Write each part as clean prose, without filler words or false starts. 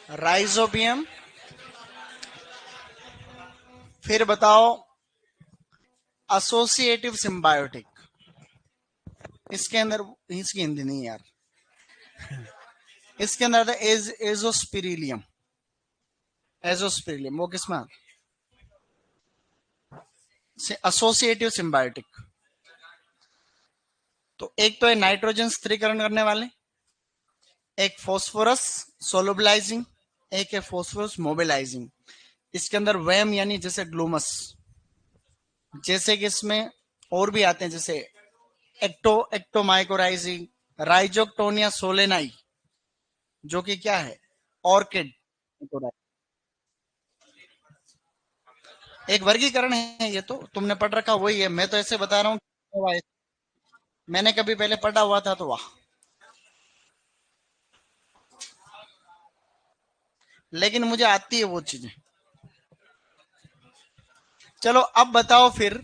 Rhizobium, फिर बताओ associative symbiotic, इसके अंदर इसकी हिंदी नहीं यार, इसके अंदर था एजोस्पिरिलियम, एजोस्पिरिलियम वो किसमें आता है? Associative symbiotic. तो एक तो है नाइट्रोजन स्थिरीकरण करने वाले, एक फॉस्फोरस सोलुबलाइजिंग, एक है फॉस्फोरस मोबिलाइजिंग। इसके अंदर वैम यानी जैसे ग्लूमस, जैसे कि इसमें और भी आते हैं जैसे एक्टोमाइकोराइजिंग, राइजोक्टोनिया सोलेनाई, जो कि क्या है ऑर्किड, एक वर्गीकरण है। ये तो तुमने पढ़ रखा वही है, मैं तो ऐसे बता रहा हूँ, मैंने कभी पहले पढ़ा हुआ था तो वाह, लेकिन मुझे आती है वो चीजें। चलो अब बताओ फिर,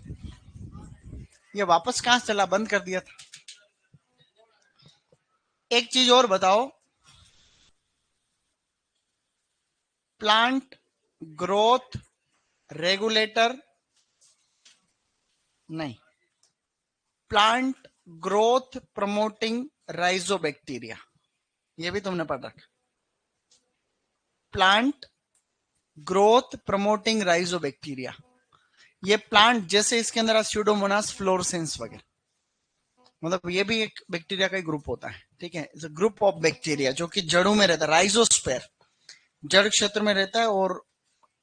ये वापस कहां से चला, बंद कर दिया था। एक चीज और बताओ, प्लांट ग्रोथ रेगुलेटर, नहीं, प्लांट ग्रोथ प्रमोटिंग राइजोबैक्टीरिया, ये भी तुमने पढ़ रखा। प्लांट ग्रोथ प्रमोटिंग राइजोबैक्टीरिया, ये प्लांट जैसे इसके अंदर स्यूडोमोनास फ्लोरोसेंस वगैरह, मतलब ये भी एक बैक्टीरिया का ग्रुप होता है, ठीक है। ग्रुप ऑफ बैक्टीरिया जो कि जड़ों में रहता है, राइजोस्फेयर जड़ क्षेत्र में रहता है और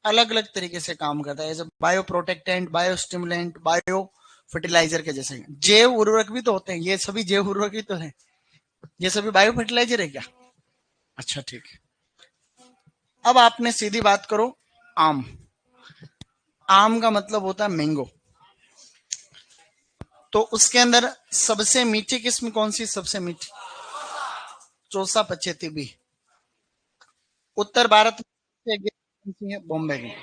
अलग अलग तरीके से काम करता है, as bio protectant, bio stimulant, bio fertilizer के जैसे। जैव उर्वरक भी तो होते हैं, ये सभी जैव उर्वरक ही तो है, ये सभी बायो फर्टिलाइजर है क्या? अच्छा ठीक है। अब आपने सीधी बात करो, आम, आम का मतलब होता है मैंगो, तो उसके अंदर सबसे मीठी किस्म कौन सी, सबसे मीठी चौसा पचेती बी। उत्तर भारत में कौन सी है, बॉम्बे की।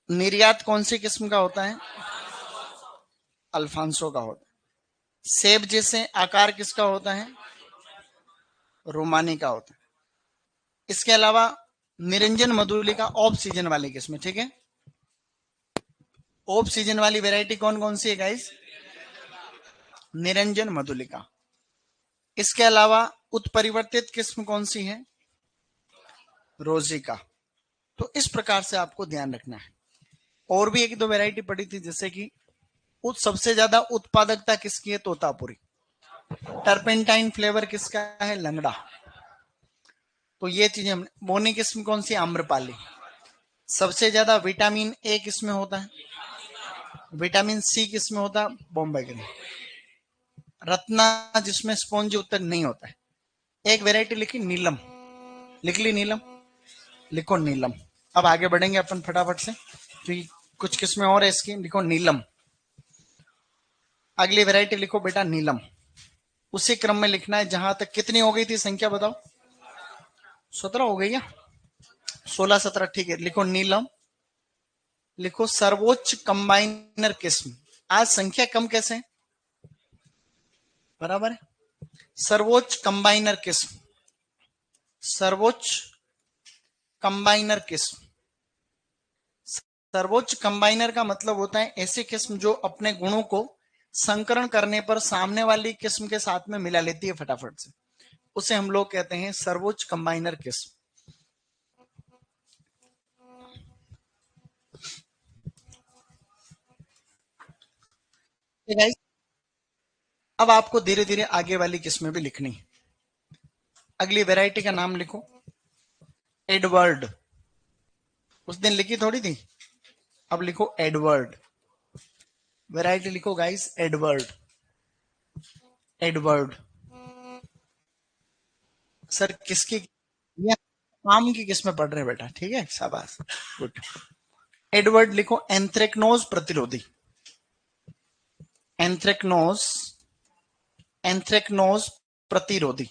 निर्यात कौन सी किस्म का होता है, अल्फांसो का होता है। सेब जैसे आकार किसका होता है, रोमानी का होता है। इसके अलावा निरंजन मधुलिका ऑफ सीजन वाली किस्म, ठीक है। ऑफ सीजन वाली वैरायटी कौन कौन सी है गाइस, निरंजन मधुलिका। इसके अलावा उत्परिवर्तित किस्म कौन सी है, रोजिका। तो इस प्रकार से आपको ध्यान रखना है। और भी एक दो वैरायटी पड़ी थी, जैसे कि सबसे ज्यादा उत्पादकता किसकी है, तोतापुरी। टर्पेंटाइन फ्लेवर किसका है, लंगड़ा। तो ये चीजें हमने, बोनी किस्म कौन सी, आम्रपाली। सबसे ज्यादा विटामिन ए किसमें होता है, विटामिन सी किसमें होता है, बॉम्बे ग्रीन। रत्ना जिसमें स्पॉन्जी उत्तर नहीं होता है। एक वेराइटी लिखी नीलम, लिख ली नीलम, लिखो नीलम। अब आगे बढ़ेंगे अपन फटाफट से, तो कुछ किस्में और है इसकी, लिखो नीलम। अगली वेराइटी लिखो बेटा नीलम, उसी क्रम में लिखना है जहां तक कितनी हो गई थी संख्या बताओ, 17 हो गई क्या, 16 17 ठीक है। लिखो नीलम, लिखो सर्वोच्च कंबाइनर किस्म। आज संख्या कम कैसे, बराबर है। सर्वोच्च कंबाइनर किस्म, सर्वोच्च कंबाइनर किस्म। सर्वोच्च कंबाइनर का मतलब होता है ऐसी किस्म जो अपने गुणों को संकरण करने पर सामने वाली किस्म के साथ में मिला लेती है फटाफट से, उसे हम लोग कहते हैं सर्वोच्च कंबाइनर किस्म। अब आपको धीरे धीरे आगे वाली किस्में भी लिखनी है। अगली वैरायटी का नाम लिखो एडवर्ड, उस दिन लिखी थोड़ी थी, अब लिखो एडवर्ड। वैरायटी लिखो गाइस एडवर्ड, एडवर्ड। सर किसकी, ये आम की किस्में पढ़ रहे हैं बेटा, ठीक है, शाबाश, गुड। एडवर्ड लिखो एंथ्रेक्नोज प्रतिरोधी, एंथ्रेक्नोज, एंथ्रेक्नोज प्रतिरोधी,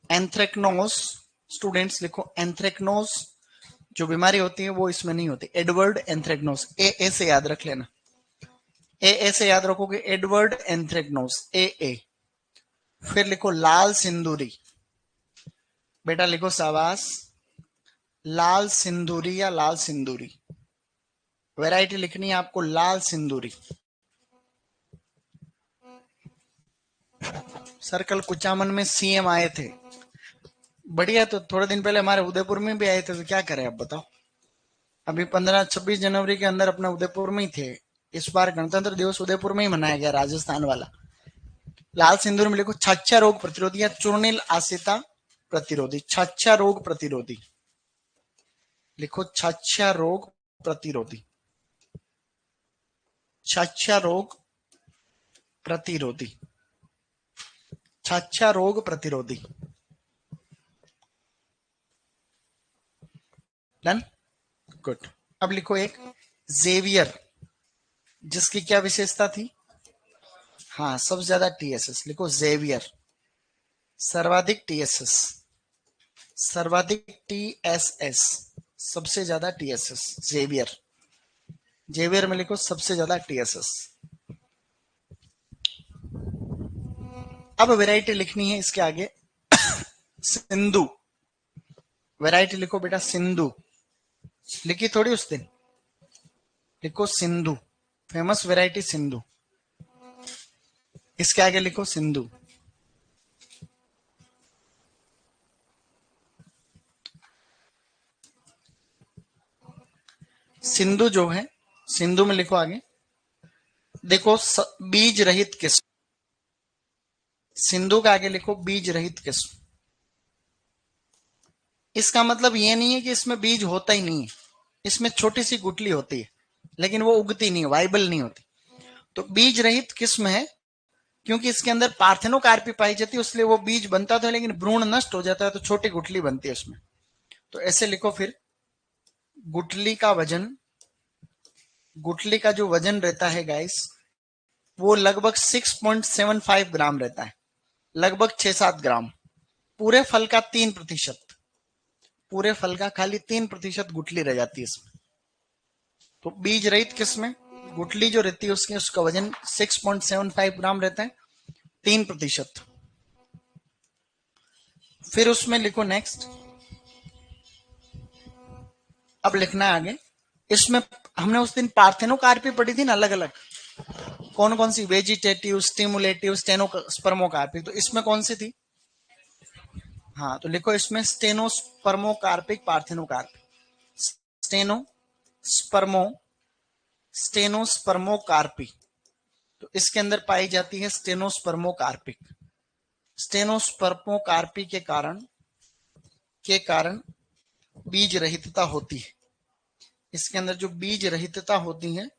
एंथ्रेक्नोज। स्टूडेंट्स लिखो एंथ्रेक्नोज, जो बीमारी होती है वो इसमें नहीं होती। एडवर्ड एंथ्रेक्नोज, ए से याद रख लेना, ए से याद रखोगे, एडवर्ड एंथ्रेक्नोज, ए। फिर लिखो लाल सिंदूरी, बेटा लिखो शाबाश, लाल सिंदूरी या लाल सिंदूरी। वैरायटी लिखनी है आपको लाल सिंदूरी। सर्कल कुचामन में सीएम आए थे, बढ़िया। तो थोड़े दिन पहले हमारे उदयपुर में भी आए थे, तो क्या करें अब बताओ। अभी 15-26 जनवरी के अंदर अपना उदयपुर में ही थे। इस बार गणतंत्र दिवस उदयपुर में ही मनाया गया, राजस्थान वाला। लाल सिंदूर में लिखो छाछा रोग प्रतिरोधी या चूर्णिल आसिता प्रतिरोधी। छाछा रोग प्रतिरोधी लिखो, छाछा रोग प्रतिरोधी, छाछा रोग प्रतिरोधी, छाछा रोग प्रतिरोधी। Done, good. अब लिखो एक जेवियर, जिसकी क्या विशेषता थी? हाँ, सबसे ज्यादा टीएसएस। लिखो जेवियर, सर्वाधिक टीएसएस, सर्वाधिक टीएसएस, सबसे ज्यादा टीएसएस। जेवियर, जेवियर में लिखो सबसे ज्यादा टीएसएस। अब वैरायटी लिखनी है इसके आगे सिंधु। वैरायटी लिखो बेटा सिंधु, लिखी थोड़ी उस दिन, लिखो सिंधु, फेमस वैरायटी सिंधु। इसके आगे लिखो सिंधु। सिंधु जो है, सिंधु में लिखो आगे, देखो बीज रहित किस्म। सिंधु के आगे लिखो बीज रहित किस्म। इसका मतलब ये नहीं है कि इसमें बीज होता ही नहीं है, इसमें छोटी सी गुठली होती है, लेकिन वो उगती नहीं, वाइबल नहीं होती। तो बीज रहित किस्म है क्योंकि इसके अंदर पार्थेनोकार्पी पाई जाती है, इसलिए वो बीज बनता तो है लेकिन भ्रूण नष्ट हो जाता है, तो छोटी गुठली बनती है उसमें। तो ऐसे लिखो फिर, गुठली का वजन, गुठली का जो वजन रहता है गाइस, वो लगभग 6.75 ग्राम रहता है, लगभग 6-7 ग्राम। पूरे फल का 3%, पूरे फल का खाली 3% गुठली रह जाती है इसमें। तो बीज रहित किस्म, गुठली जो रहती है उसकी, उसका वजन 6.75 ग्राम रहता है, 3%। फिर उसमें लिखो नेक्स्ट, अब लिखना है आगे। इसमें हमने उस दिन पार्थेनोकार्पी पढ़ी थी ना, अलग अलग कौन कौन सी, वेजिटेटिव, स्टिमुलेटिव, स्टेनोस्पर्मोकार्पिक। तो इसमें कौन सी थी? हाँ, तो लिखो इसमें स्टेनोस्पर्मोकार्पिक पार्थेनोकार्पिक। स्टेनो स्पर्मो स्टेनोस्पर्मोकार्पी, तो इसके अंदर पाई जाती है स्टेनोस्पर्मोकार्पिक। स्टेनोस्पर्मोकार्पी के कारण बीज रहितता होती है। इसके अंदर जो बीज रहितता होती है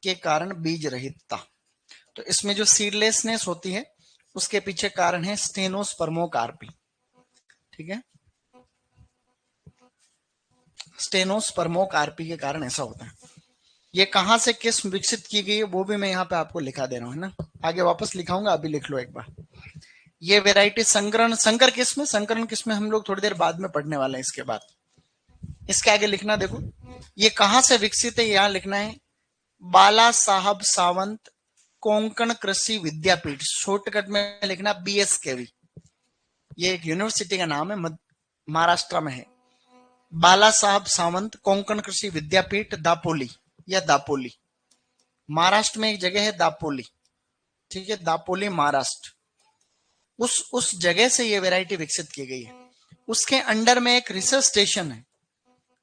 के कारण बीज रहितता, तो इसमें जो सीडलेसनेस होती है उसके पीछे कारण है स्टेनोस्पर्मोकार्पी। ठीक है, स्टेनोस्पर्मोकार्पी के कारण ऐसा होता है। ये कहां से किस्म विकसित की गई है वो भी मैं यहाँ पे आपको लिखा दे रहा हूँ, है ना, आगे वापस लिखाऊंगा, अभी लिख लो एक बार। ये वेराइटी संकरण, संकर किस्म, संकरण किस्म हम लोग थोड़ी देर बाद में पढ़ने वाले हैं इसके बाद। इसके आगे लिखना, देखो ये कहां से विकसित है, यहां लिखना है बाला साहब सावंत कोंकण कृषि विद्यापीठ, शॉर्टकट में लिखना BSKV। ये एक यूनिवर्सिटी का नाम है, महाराष्ट्र में है। बाला साहब सावंत कोंकण कृषि विद्यापीठ, दापोली या दापोली, महाराष्ट्र में एक जगह है दापोली। ठीक है, दापोली महाराष्ट्र, उस जगह से ये वैरायटी विकसित की गई है। उसके अंडर में एक रिसर्च स्टेशन है,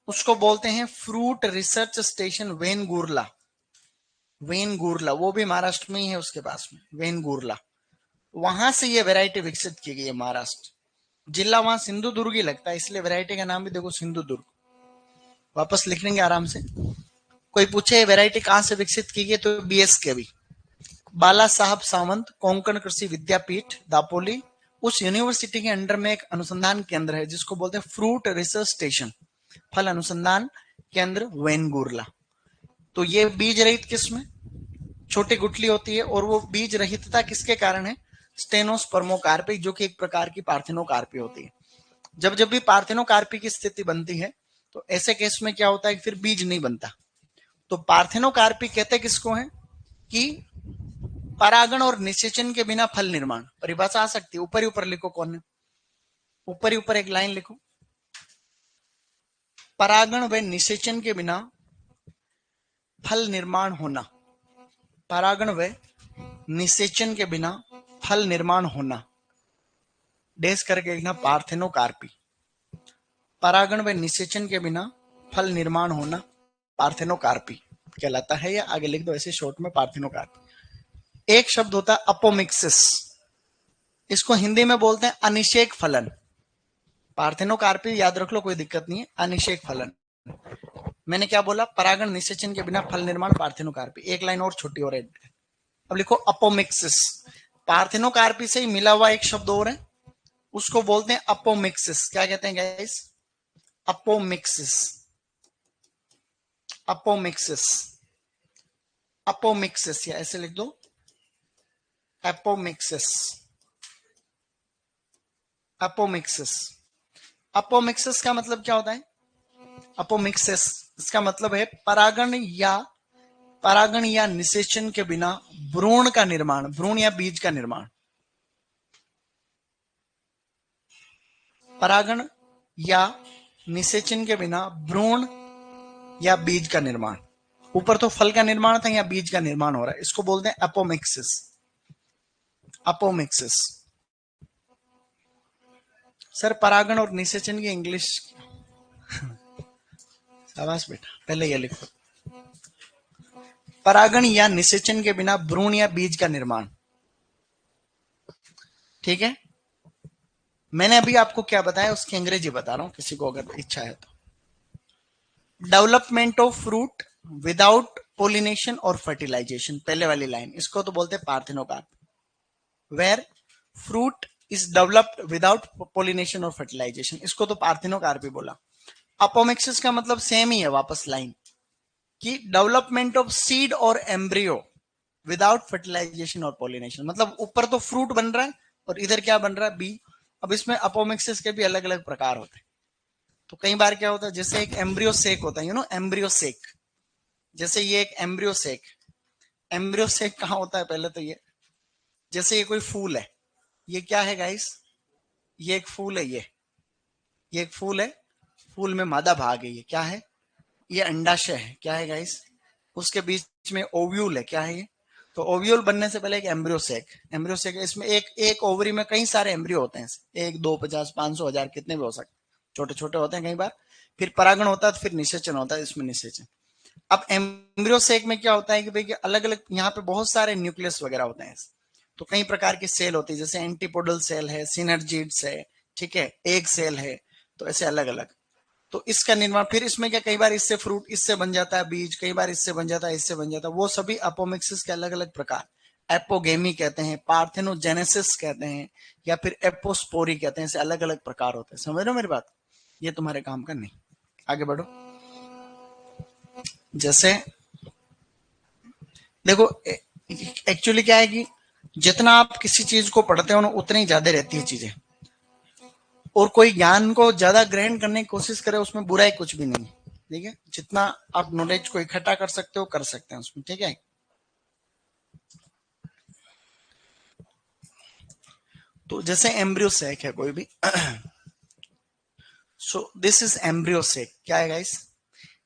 उसको बोलते हैं फ्रूट रिसर्च स्टेशन वेनगुर्ला। वेनगुर्ला वो भी महाराष्ट्र में ही है, उसके पास में वेनगुर्ला, वहां से ये वैरायटी विकसित की गई है। महाराष्ट्र जिला वहां सिंधुदुर्ग ही लगता है, इसलिए वैरायटी का नाम भी देखो सिंधुदुर्ग। वापस लिख लेंगे आराम से। कोई पूछे वैरायटी कहां से विकसित की गई, तो BSKV, बाला साहब सावंत कोंकण कृषि विद्यापीठ, दापोली, उस यूनिवर्सिटी के अंडर में एक अनुसंधान केंद्र है जिसको बोलते हैं फ्रूट रिसर्च स्टेशन, फल अनुसंधान केंद्र वेनगुर्ला। तो ये बीज रहित किस्म, छोटी गुठली होती है, और वो बीज रहितता किसके कारण है? स्टेनोस्पर्मोकार्पी, जो कि एक प्रकार की पार्थेनोकार्पी होती है। जब जब भी पार्थेनोकार्पी की स्थिति बनती है तो ऐसे केस में क्या होता है, फिर बीज नहीं बनता। तो पार्थेनोकार्पी कहते किसको है कि परागण और निषेचन के बिना फल निर्माण। परिभाषा आ सकती है, ऊपर ही ऊपर लिखो कौन है, ऊपर ही ऊपर एक लाइन लिखो, परागण व निषेचन के बिना फल निर्माण होना, परागण व निषेचन के बिना फल निर्माण होना, डैश करके लिखना पार्थेनोकार्पी। परागण व निषेचन के बिना फल निर्माण होना पार्थेनोकार्पी कहलाता है, या आगे लिख दो ऐसे शॉर्ट में पार्थेनोकार्पी। एक शब्द होता है अपोमिक्सिस, इसको हिंदी में बोलते हैं अनिषेक फलन। पार्थेनोकार्पी याद रख लो, कोई दिक्कत नहीं है, अनिषेक फलन। मैंने क्या बोला, परागण निषेचन के बिना फल निर्माण पार्थेनोकार्पी। एक लाइन और छोटी और ऐड, अब लिखो अपोमिक्सिस। पार्थेनोकार्पी से ही मिला हुआ एक शब्द और है, उसको बोलते हैं अपोमिक्सिस। क्या कहते हैं गाइस, अपोमिक्सिस। अपोमिक्सिस, अपोमिक्सिस, या ऐसे लिख दो अपोमिक्सिस, अपोमिक्सिस। अपोमिक्सिस का मतलब क्या होता है, अपोमिक्सिस इसका मतलब है परागण या निषेचन के बिना भ्रूण का निर्माण, भ्रूण या बीज का निर्माण। परागण या निषेचन के बिना भ्रूण या बीज का निर्माण। ऊपर तो फल का निर्माण था, या बीज का निर्माण हो रहा है, इसको बोलते हैं अपोमिक्सिस। अपोमिक्सिस। सर परागण और निषेचन की इंग्लिश शाबाश बेटा, पहले ये लिखो, परागण या निषेचन के बिना भ्रूण या बीज का निर्माण। ठीक है, मैंने अभी आपको क्या बताया उसकी अंग्रेजी बता रहा हूं, किसी को अगर इच्छा है तो। Development of fruit without pollination और फर्टिलाइजेशन, पहले वाली लाइन, इसको तो बोलते हैं parthenocarp. Where fruit is developed without pollination और फर्टिलाइजेशन, इसको तो पार्थेनोकार्प ही बोला। अपोमिक्सिस का मतलब सेम ही है, वापस लाइन कि डेवलपमेंट ऑफ सीड और एम्ब्रियो विदाउट फर्टिलाइजेशन और पोलिनेशन, मतलब ऊपर तो फ्रूट बन रहा है और इधर क्या बन रहा है, बी। अब इसमें अपोमिक्सिस के भी अलग अलग प्रकार होते हैं। तो कई बार क्या होता है, जैसे एक एम्ब्रियो सेक होता है, यू नो एम्ब्रियो सेक, जैसे ये एक एम्ब्रियो सेक। एम्ब्रियो सेक कहाँ होता है, पहले तो ये, जैसे ये कोई फूल है, ये क्या है गाइस, ये एक फूल है, ये एक फूल है, फूल में मादा भाग है, ये क्या है, ये अंडाशय है, क्या है गाइस, उसके बीच में ओव्यूल है, क्या है ये, तो ओव्यूल बनने से पहले एक एम्ब्रियो सेक, एम्ब्रियो सेक, इसमें एक ओवरी में कई सारे एम्ब्रियो होते हैं, 1 2 50 500 1000 कितने भी हो सकते, छोटे छोटे होते हैं कई बार। फिर परागण होता है, फिर निषेचन होता है, इसमें निषेचन। अब एम्ब्रियो सेक में क्या होता है कि भाई अलग अलग यहाँ पे बहुत सारे न्यूक्लियस वगैरह होते हैं, तो कई प्रकार की सेल होती है, जैसे एंटीपोडल सेल है, सिनर्जिड्स है, ठीक है, एग सेल है, तो ऐसे अलग अलग। तो इसका निर्माण, फिर इसमें क्या, कई बार इससे फ्रूट, इससे बन जाता है बीज, कई बार इससे बन जाता है, इससे बन जाता है, वो सभी अपोमिक्सिस के अलग अलग प्रकार। एपोगेमी कहते हैं, पार्थेनोजेनेसिस कहते हैं, या फिर एपोस्पोरी कहते हैं, ऐसे अलग अलग प्रकार होते हैं। समझ रहे हो मेरी बात, ये तुम्हारे काम का नहीं। आगे बढ़ो। जैसे देखो, एक्चुअली क्या है कि जितना आप किसी चीज को पढ़ते हो ना, उतनी ही ज्यादा रहती है चीजें, और कोई ज्ञान को ज्यादा ग्रहण करने की कोशिश करे, उसमें बुराई कुछ भी नहीं है। ठीक है, जितना आप नॉलेज को इकट्ठा कर सकते हो कर सकते हैं उसमें, ठीक है। तो जैसे एम्ब्रियो सेक है कोई भी, so this is embryo sac, क्या है गाइस,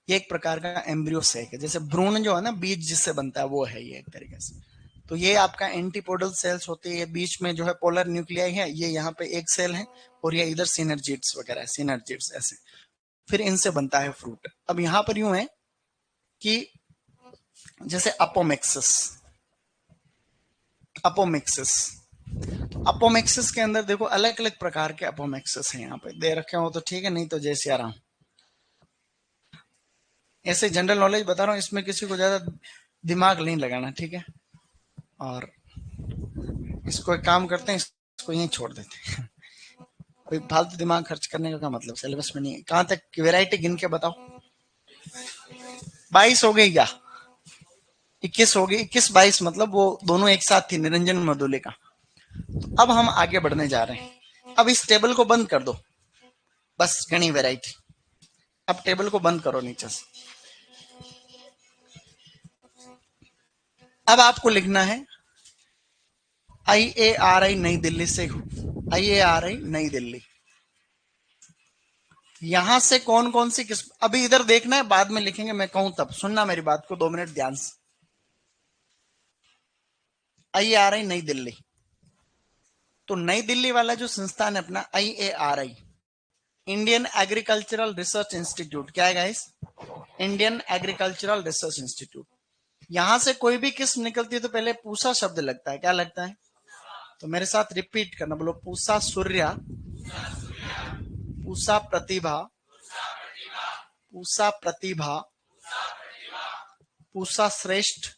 ये एक प्रकार का एम्ब्रियो सेक है। जैसे भ्रूण जो है ना, बीज जिससे बनता है, वो है ये एक तरीके से। तो ये आपका एंटीपोडल सेल्स होती है, ये बीच में जो है पोलर न्यूक्लियाई है, ये यहाँ पे एक सेल है, और ये इधर सिनर्जिड्स वगैरह है, सिनर्जिड्स ऐसे, फिर इनसे बनता है फ्रूट। अब यहाँ पर यूं है कि जैसे अपोमिक्सिस, अपोमिक्सिस, अपोमिक्सिस के अंदर देखो अलग अलग प्रकार के अपोमिक्सिस हैं, यहाँ पे दे रखे हो तो ठीक है, नहीं तो जैसे आ रहा हूं, ऐसे जनरल नॉलेज बता रहा हूँ, इसमें किसी को ज्यादा दिमाग नहीं लगाना, ठीक है। और इसको एक काम करते हैं, इसको यहीं छोड़ देते हैं। कोई फालतू दिमाग खर्च करने का मतलब सिलेबस में नहीं है। कहां तक वैरायटी गिन के बताओ, 22 हो गई क्या, 21 हो गई, 21 22, मतलब वो दोनों एक साथ थी, निरंजन मधुलिका। तो अब हम आगे बढ़ने जा रहे हैं, अब इस टेबल को बंद कर दो, बस गणी वैरायटी। अब टेबल को बंद करो नीचे से। अब आपको लिखना है IARI नई दिल्ली से, IARI नई दिल्ली, यहां से कौन कौन सी किस्म, अभी इधर देखना है, बाद में लिखेंगे, मैं कहूं तब सुनना मेरी बात को 2 मिनट ध्यान से। आई आ रही नई दिल्ली, तो नई दिल्ली वाला जो संस्थान है अपना IARI, Indian agricultural research institute, क्या है guys? Indian agricultural research institute. यहां से कोई भी किस्म निकलती है तो पहले पूसा शब्द लगता है, क्या लगता है? तो मेरे साथ रिपीट करना, बोलो पूसा सूर्या, पूसा प्रतिभा, पूसा प्रतिभा, पूसा श्रेष्ठ,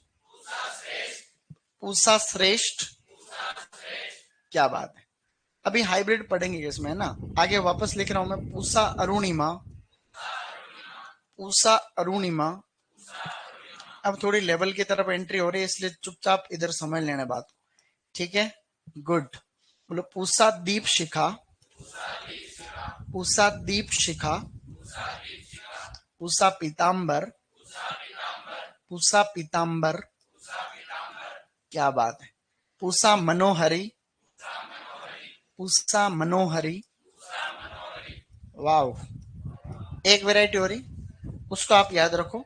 पूसा श्रेष्ठ। क्या बात है। अभी हाइब्रिड पढ़ेंगे इसमें, है ना? आगे वापस लिख रहा हूं मैं, पूसा अरुणिमा, पूसा अरुणिमा। अब थोड़ी लेवल की तरफ एंट्री हो रही है, इसलिए चुपचाप इधर समझ लेने बात, ठीक है? गुड। बोलो पूसा दीप शिखा, पूसा दीप शिखा, पूसा पीतांबर, पूसा पीतांबर। क्या बात है। पूसा मनोहरी, पूसा मनोहरी। वाव। एक वैरायटी हो रही, उसको आप याद रखो,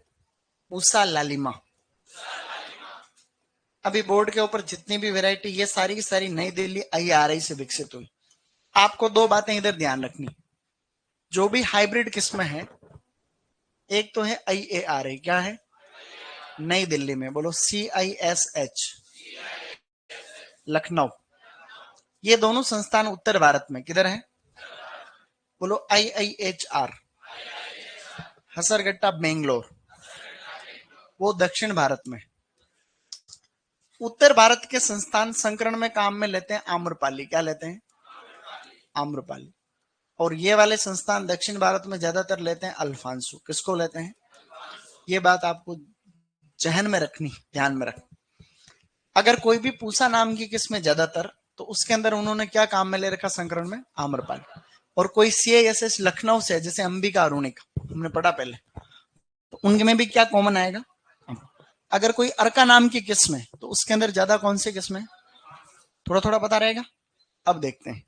पूसा लालिमा। अभी बोर्ड के ऊपर जितनी भी वैरायटी, ये सारी की सारी नई दिल्ली IARI से विकसित हुई। आपको 2 बातें इधर ध्यान रखनी, जो भी हाइब्रिड किस्म है, एक तो है IARI, क्या है? नई दिल्ली में, बोलो CISH, लखनऊ। ये दोनों संस्थान उत्तर भारत में किधर है? बोलो IIHR, हसरगट्टा बेंगलोर, वो दक्षिण भारत में। उत्तर भारत के संस्थान संकरण में काम में लेते हैं आम्रपाली, क्या लेते हैं? आम्रपाली। और ये वाले संस्थान दक्षिण भारत में ज्यादातर लेते हैं अल्फांसो। किसको लेते हैं? ये बात आपको जहन में रखनी, ध्यान में रखनी। अगर कोई भी पूसा नाम की किस्म ज्यादातर, तो उसके अंदर उन्होंने क्या काम में ले रखा संकरण में? आम्रपाली। और कोई CISH लखनऊ से, जैसे अंबिका अरुणिका, हमने पढ़ा पहले, तो उनके में भी क्या कॉमन आएगा? अगर कोई अर्का नाम की किस्म है, तो उसके अंदर ज्यादा कौन सी किस्म है? थोड़ा थोड़ा पता रहेगा। अब देखते हैं,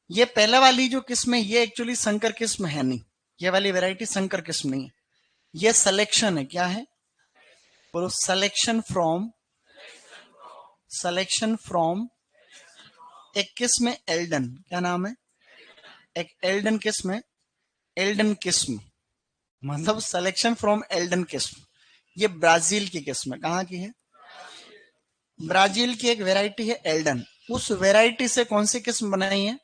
ये पहले वाली जो किस्म है, ये एक्चुअली संकर किस्म है नहीं, ये वाली वैरायटी संकर किस्म नहीं है, ये सिलेक्शन है। क्या है? बोलो सिलेक्शन फ्रॉम, सिलेक्शन फ्रॉम एक किस्म है एल्डन, क्या नाम है? एक एल्डन किस्म है, एल्डन किस्म, मतलब सिलेक्शन फ्रॉम एल्डन किस्म। ये ब्राजील की किस्म है। कहां की है? ब्राजील की एक वैरायटी है एल्डन, उस वैरायटी से कौन सी किस्म बनाई है?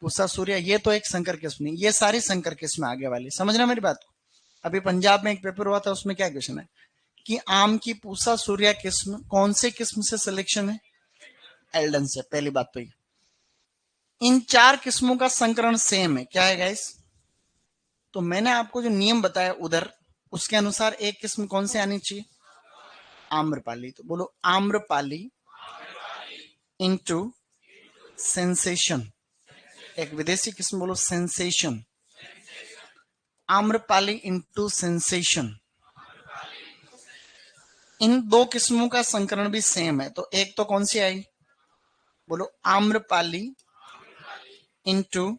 पूसा सूर्या। ये तो एक संकर किस्म नहीं, ये सारी संकर किस्म आगे वाली, समझना मेरी बात को। अभी पंजाब में एक पेपर हुआ था, उसमें क्या क्वेश्चन है कि आम की पूसा सूर्या किस्म कौन से किस्म से सिलेक्शन है? एल्डन से। पहली बात तो ये, इन 4 किस्मों का संकरण सेम है, क्या है गाइस? तो मैंने आपको जो नियम बताया उधर, उसके अनुसार एक किस्म कौन से आनी चाहिए? आम्रपाली। तो बोलो आम्रपाली इनटू सेंसेशन, एक विदेशी किस्म, बोलो सेंसेशन। Amrapali into sensation. इन 2 किस्मों का संकरण भी सेम है, तो एक तो कौन सी आई? बोलो आम्रपाली इनटू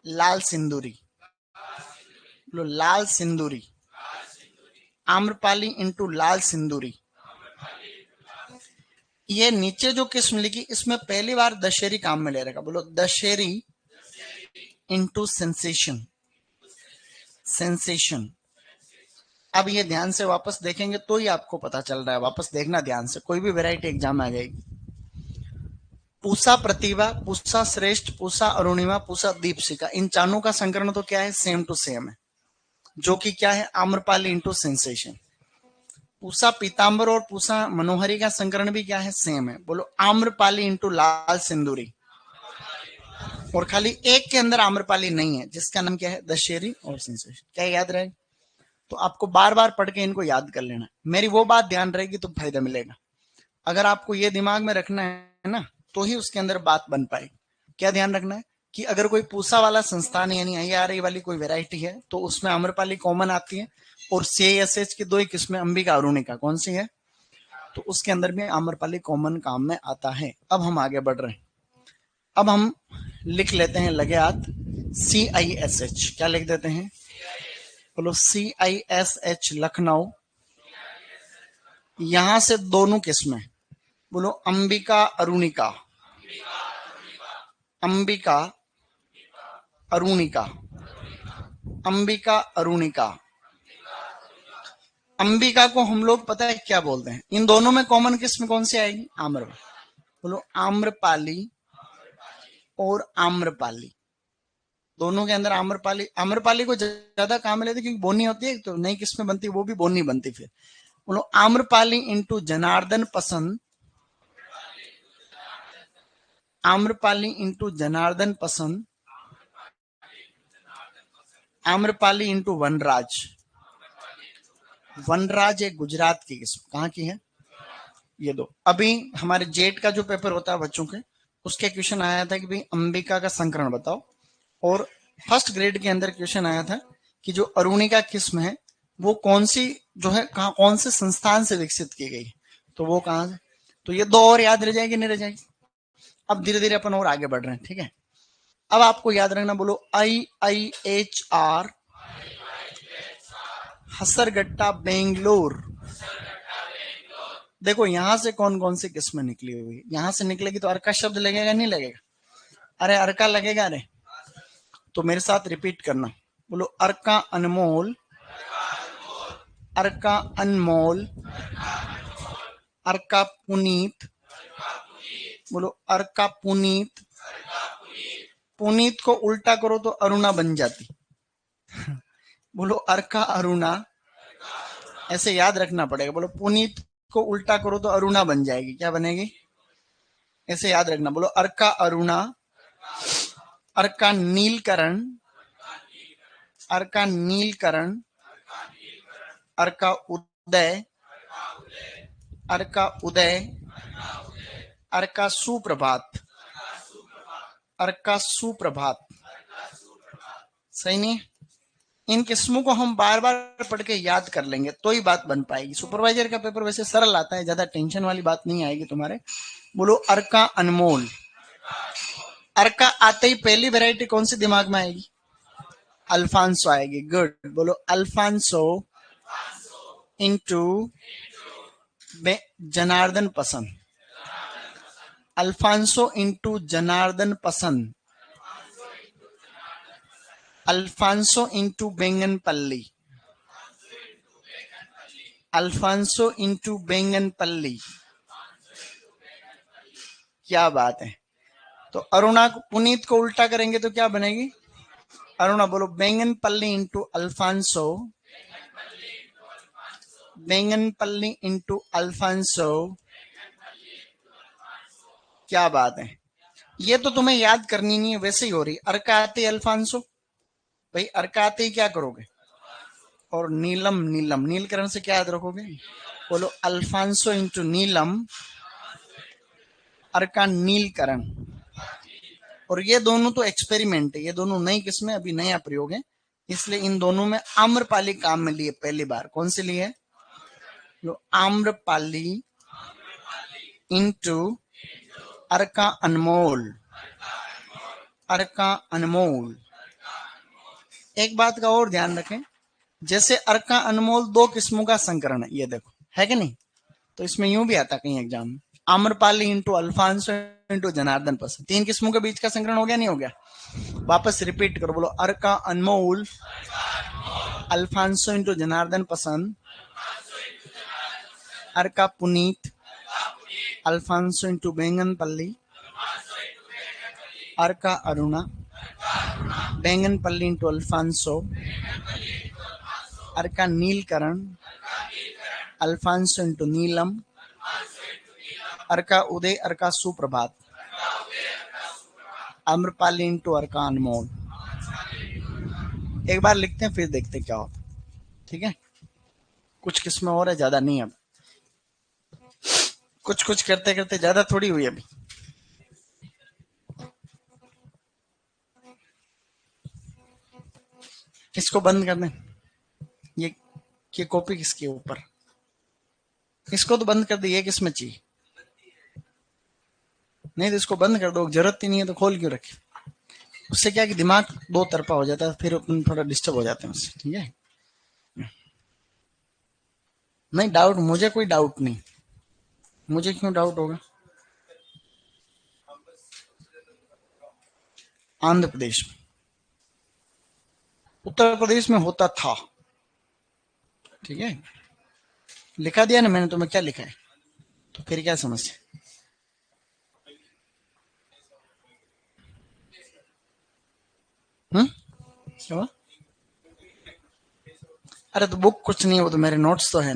लाल सिंदूरी, बोलो लाल सिंदूरी। आम्रपाली इनटू लाल सिंदूरी। ये नीचे जो किस्म लिखी, इसमें पहली बार दशहरी काम में ले रखा, बोलो दशहरी इनटू सेंसेशन, सेंसेशन। अब ये ध्यान से वापस देखेंगे तो ही आपको पता चल रहा है, वापस देखना ध्यान से, कोई भी वैरायटी एग्जाम में आ जाएगी। पूसा प्रतिभा, पूसा श्रेष्ठ, पूसा अरुणिमा, पूसा दीपशिखा, इन चारों का संकरण तो क्या है? सेम टू सेम है, जो कि क्या है? Amrapali into sensation. पूसा पीतांबर और पूसा मनोहरी का संकरण भी क्या है? सेम है, बोलो आम्रपाली इंटू लाल सिंदूरी। और खाली एक के अंदर आम्रपाली नहीं है, जिसका नाम क्या है? दशहरी और सेंसेशन। क्या याद रहेगा? तो आपको बार बार पढ़ के इनको याद कर लेना, मेरी वो बात ध्यान रहेगी तो फायदा मिलेगा। अगर आपको ये दिमाग में रखना है ना, तो ही उसके अंदर बात बन पाएगी। क्या ध्यान रखना है कि अगर कोई पूसा वाला संस्थान यानी IARI वाली कोई वैरायटी है, तो उसमें आम्रपाली कॉमन आती है, और CISH की 2 ही किस्में अंबिका अरुणिका, कौन सी है? तो उसके अंदर भी आम्रपाली कॉमन काम में आता है। अब हम आगे बढ़ रहे हैं, अब हम लिख लेते हैं लगे हाथ CISH क्या लिख देते हैं? बोलो CISH लखनऊ। यहां से दोनों किस्में, बोलो अंबिका अरुणिका, अंबिका अरुणिका, अंबिका अरुणिका। अंबिका को हम लोग पता है क्या बोलते हैं? इन दोनों में कॉमन किस्म कौन सी आएगी? आम्र। बोलो आम्रपाली और आम्रपाली, दोनों के अंदर आम्रपाली। आम्रपाली को ज्यादा काम में लेते क्योंकि बोनी होती है, तो नई किस्में बनती है, वो भी बोनी बनती। फिर बोलो आम्रपाली इंटू जनार्दन पसंद, आम्रपाली इंटू जनार्दन पसंद, आम्रपाली इंटू वनराज। वनराज एक गुजरात की किस्म, कहाँ की है? ये दो। अभी हमारे जेट का जो पेपर होता है बच्चों के, उसके क्वेश्चन आया था कि भाई अंबिका का संकरण बताओ, और फर्स्ट ग्रेड के अंदर क्वेश्चन आया था कि जो अरुणिका किस्म है वो कौन सी जो है, कहाँ कौन से संस्थान से विकसित की गई, तो वो कहाँ से। तो ये दो और याद रह जाएगी, नहीं रह जाएगी? अब धीरे धीरे अपन और आगे बढ़ रहे हैं, ठीक है। अब आपको याद रखना, बोलो IIHR हसरगट्टा बेंगलोर। देखो यहां से कौन कौन सी किस्में निकली हुई, यहां से निकलेगी तो अर्का शब्द लगेगा नहीं लगेगा? अरे अर्का लगेगा। अरे तो मेरे साथ रिपीट करना, बोलो अर्का अनमोल, अर्का अनमोल, अर्का पुनीत। बोलो अर्का पुनीत। पुनीत को उल्टा करो तो अरुणा बन जाती। बोलो अर्का अरुणा, ऐसे याद रखना पड़ेगा। बोलो पुनीत को उल्टा करो तो अरुणा बन जाएगी, क्या बनेगी? ऐसे याद रखना। बोलो अर्का अरुणा, अर्का नीलकरण, अर्का नीलकरण, अर्का उदय, अर्का उदय, अर्का सुप्रभात, अर्का सुप्रभात। सही नहीं? इन किस्मों को हम बार बार पढ़ के याद कर लेंगे तो ही बात बन पाएगी। सुपरवाइजर का पेपर वैसे सरल आता है, ज्यादा टेंशन वाली बात नहीं आएगी तुम्हारे। बोलो अर्का अनमोल। अर्का आते ही पहली वैरायटी कौन सी दिमाग में आएगी? अल्फांसो आएगी। गुड। बोलो अल्फांसो इंटू जनार्दन पसंद, अल्फांसो इंटू जनार्दन पसंद, अल्फांसो इंटू बेंगनपल्ली, अल्फांसो इंटू बेंगनपल्ली। क्या बात है। तो अरुणा को, पुनीत को उल्टा करेंगे तो क्या बनेगी? अरुणा। बोलो बेंगनपल्ली इंटू अल्फांसो, बेंगनपल्ली इंटू अल्फांसो। क्या बात है। ये तो तुम्हें याद करनी नहीं है, वैसे ही हो रही। अर्का आते अल्फांसो, भाई अर्का आते ही क्या करोगे? और नीलम, नीलम नीलकरण से क्या याद रखोगे? बोलो अल्फांसो इंटू नीलम, अर्का नीलकरण। और ये दोनों तो एक्सपेरिमेंट है, ये दोनों नई किस्में, अभी नया प्रयोग है, इसलिए इन दोनों में आम्रपाली काम में लिए पहली बार। कौन सी ली है? आम्रपाली इंटू अर्का अनमोल, अर्का अनमोल। एक बात का और ध्यान रखें, जैसे अर्का अनमोल दो किस्मों का संकरण है, ये देखो है कि नहीं? तो इसमें यूं भी आता कहीं एग्जाम में, Amrapali into Alphonso into Janardan Pasand, तीन किस्मों के बीच का संकरण हो गया नहीं हो गया? वापस रिपीट करो, बोलो अर्का अनमोल, अल्फांसो इंटू जनार्दन पसंद, अर्का पुनीत, अल्फांसो इंटू बेंगनपल्ली, अर्का अरुणा, बेंगनपल्ली इंटू अल्फांसो, अर्का नीलकरण, अल्फांसो इंटू नीलम, अर्का उदय, अर्का सुप्रभात, आम्रपाली इंटू अर्का अनमोल। एक बार लिखते हैं फिर देखते हैं क्या होता। ठीक है, कुछ किस्में और है, ज्यादा नहीं। अब कुछ कुछ करते करते ज्यादा थोड़ी हुई अभी। इसको बंद कर दें। ये कॉपी किसके ऊपर? इसको तो बंद कर दे, ये किसमें चाहिए? नहीं तो इसको बंद कर दो, जरूरत ही नहीं है तो खोल क्यों रखे? उससे क्या कि दिमाग दो तरफा हो जाता है, फिर अपन थोड़ा डिस्टर्ब हो जाते हैं उससे। ठीक है, नहीं डाउट, मुझे कोई डाउट नहीं। मुझे क्यों डाउट होगा? आंध्र प्रदेश में, उत्तर प्रदेश में होता था। ठीक है, लिखा दिया ना मैंने तुम्हें, क्या लिखा है, तो फिर क्या समस्या? क्या हुआ? अरे तो बुक कुछ नहीं है, वो तो मेरे नोट्स तो है।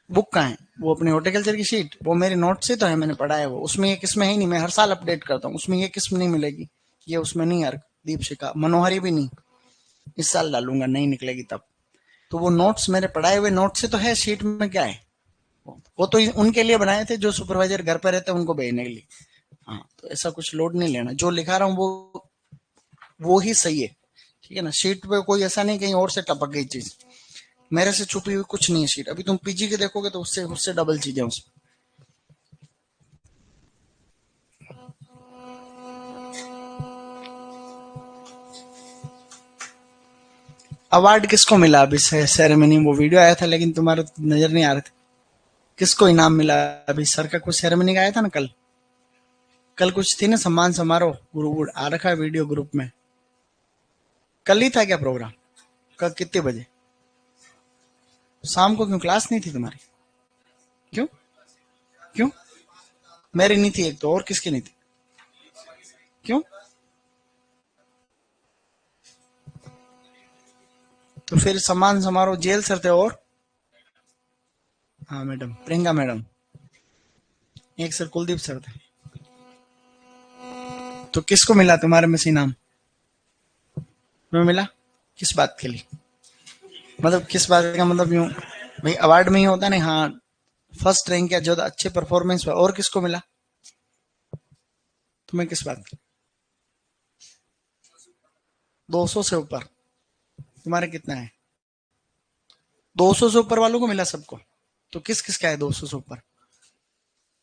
बुक कहाँ है? वो अपनी हॉर्टिकल्चर की शीट, वो मेरे नोट से तो है, मैंने पढ़ा है वो। उसमें ये किस्में है ही नहीं, मैं हर साल अपडेट करता हूँ, उसमें ये किस्म नहीं मिलेगी, ये उसमें नहीं यार। दीपशिखा मनोहरी भी नहीं, इस साल डालूंगा, नहीं निकलेगी तब। तो वो नोट्स मेरे पढ़ाए हुए नोट से तो है, शीट में क्या है? वो तो उनके लिए बनाए थे जो सुपरवाइजर घर पर रहते हैं उनको भेजने के लिए। हाँ, तो ऐसा कुछ लोड नहीं लेना, जो लिखा रहा हूँ वो ही सही है। ठीक है ना, शीट पे कोई ऐसा नहीं कहीं और से टपक गई चीज, मेरे से छुपी हुई कुछ नहीं है शीट। अभी तुम पीजी के देखोगे तो उससे उससे डबल चीजें उसमें। अवार्ड किसको मिला अभी सेरेमनी? वो वीडियो आया था लेकिन तुम्हारे नजर नहीं आ रहे थे। किसको इनाम मिला अभी? सर का कुछ सेरेमनी का आया था ना कल। कल कुछ थी ना सम्मान समारोह, ग्रुप आ रखा है वीडियो ग्रुप में। कल ही था क्या प्रोग्राम? कल कितने बजे? शाम को? क्यों, क्लास नहीं थी तुम्हारी? क्यों? क्यों? मेरी नहीं थी एक तो, और किसकी नहीं थी? क्यों? तो फिर सम्मान समारोह जेल सर थे और? हाँ मैडम, प्रियंका मैडम। एक सर कुलदीप सर थे। तो किसको मिला तुम्हारे में से इनाम? तुम्हें मिला? किस बात के लिए? मतलब किस बात का मतलब? यूं भाई अवार्ड में ही होता नहीं, हाँ फर्स्ट रैंक या जो अच्छे परफॉर्मेंस हुआ। और किसको मिला? तुम्हें किस बात की? 200 से ऊपर? तुम्हारे कितना है? 200 से ऊपर वालों को मिला सबको? तो किस किस का है 200 से ऊपर?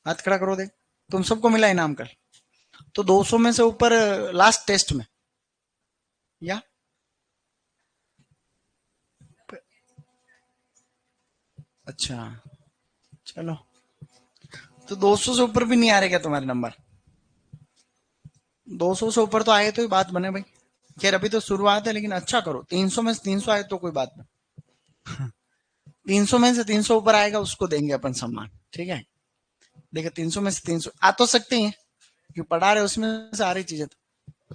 हाथ खड़ा करो देख। तुम सबको मिला इनाम कल? तो 200 में से ऊपर लास्ट टेस्ट में, या? अच्छा, चलो। तो 200 से ऊपर भी नहीं आ रहे क्या तुम्हारे नंबर? 200 से ऊपर तो आए तो ही बात बने भाई। खैर अभी तो शुरुआत है, लेकिन अच्छा करो। 300 में से 300 आए तो कोई बात नहीं। 300 में से 300 ऊपर आएगा उसको देंगे अपन सम्मान। ठीक है, देखो 300 में से 300 आ तो सकते हैं, क्यों पढ़ा रहे उसमें से आ रही चीजें। तो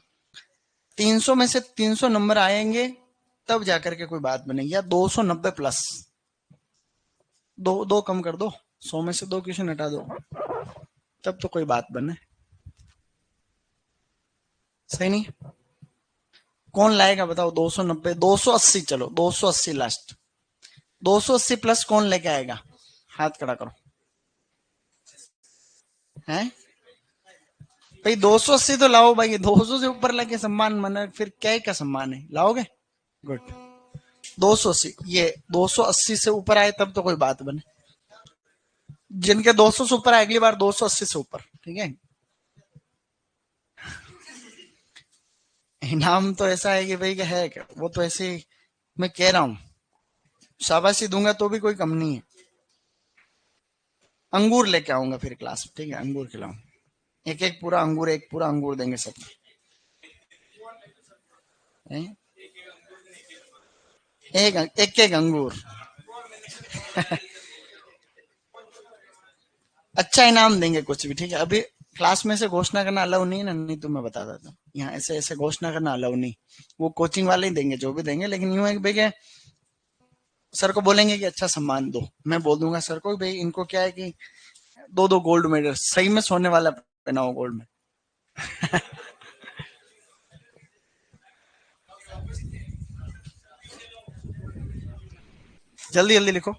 300 में से 300 नंबर आएंगे तब जाकर के कोई बात बनेगी, या 290 प्लस। दो दो कम कर दो, 100 में से 2 क्वेश्चन हटा दो, तब तो कोई बात बने। सही नहीं? कौन लाएगा बताओ? 290, 280, चलो 280 लास्ट। 280 प्लस कौन लेके आएगा? हाथ खड़ा करो। हैं भाई? 280 तो लाओ भाई, 200 से ऊपर लेके सम्मान मना, फिर क्या का सम्मान है? लाओगे? गुड। 280, ये 280 से ऊपर आए तब तो कोई बात बने। जिनके 200 से ऊपर आए अगली बार 280 से ऊपर। ठीक है, इनाम तो ऐसा है कि भाई क्या है क्या, वो तो ऐसे ही मैं कह रहा हूँ, शाबाशी दूंगा तो भी कोई कम नहीं है। अंगूर लेके आऊंगा फिर क्लास में, ठीक है, अंगूर खिलाऊं। एक एक पूरा अंगूर, एक पूरा अंगूर देंगे सब। एक एक एक अंगूर। अच्छा इनाम देंगे कुछ भी। ठीक है, अभी क्लास में से घोषणा करना अलाउ नहीं है ना, नहीं तो मैं बता देता हूँ। यहाँ ऐसे ऐसे घोषणा करना अलाउ नहीं। वो कोचिंग वाले ही देंगे जो भी देंगे, लेकिन यूं है कि भाई सर को बोलेंगे कि अच्छा सम्मान दो, मैं बोल दूंगा सर को भाई इनको क्या है कि दो दो गोल्ड मेडल, सही में सोने वाला पहना हो गोल्ड में। जल्दी जल्दी लिखो।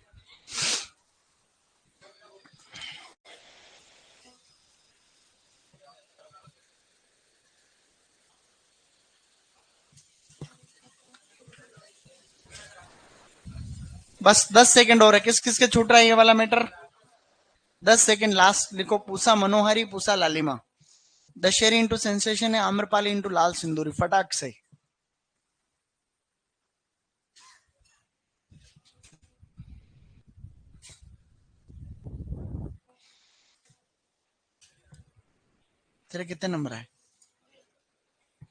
बस 10 सेकंड और है। किस किस के छूट रहा है ये वाला मैटर? 10 सेकंड लास्ट लिखो। पूसा मनोहरी, पूसा लालिमा। दशहरी इंटू सेंसेशन है, आम्रपाली इंटू लाल सिंदूरी, फटाक से। तेरे कितने नंबर आए?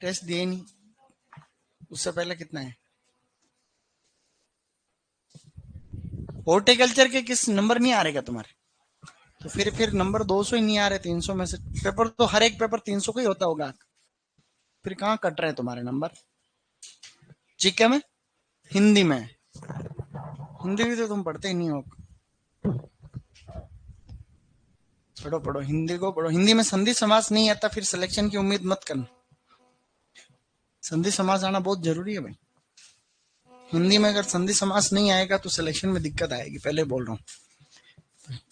टेस्ट दिए नहीं, उससे पहले कितना है? हॉर्टिकल्चर के किस नंबर नहीं आ रहे क्या तुम्हारे? तो फिर नंबर 200 ही नहीं आ रहे 300 में से। पेपर तो हर एक पेपर 300 का ही होता होगा, फिर कहाँ कट रहे हैं तुम्हारे नंबर? जीके में? हिंदी में? हिंदी भी तो तुम पढ़ते ही नहीं हो। पढ़ो पढ़ो, हिंदी को पढ़ो। हिंदी में संधि समास नहीं आता, फिर सिलेक्शन की उम्मीद मत करना। संधि समास आना बहुत जरूरी है भाई। हिंदी में अगर संधि समास नहीं आएगा तो सिलेक्शन में दिक्कत आएगी, पहले बोल रहा हूँ।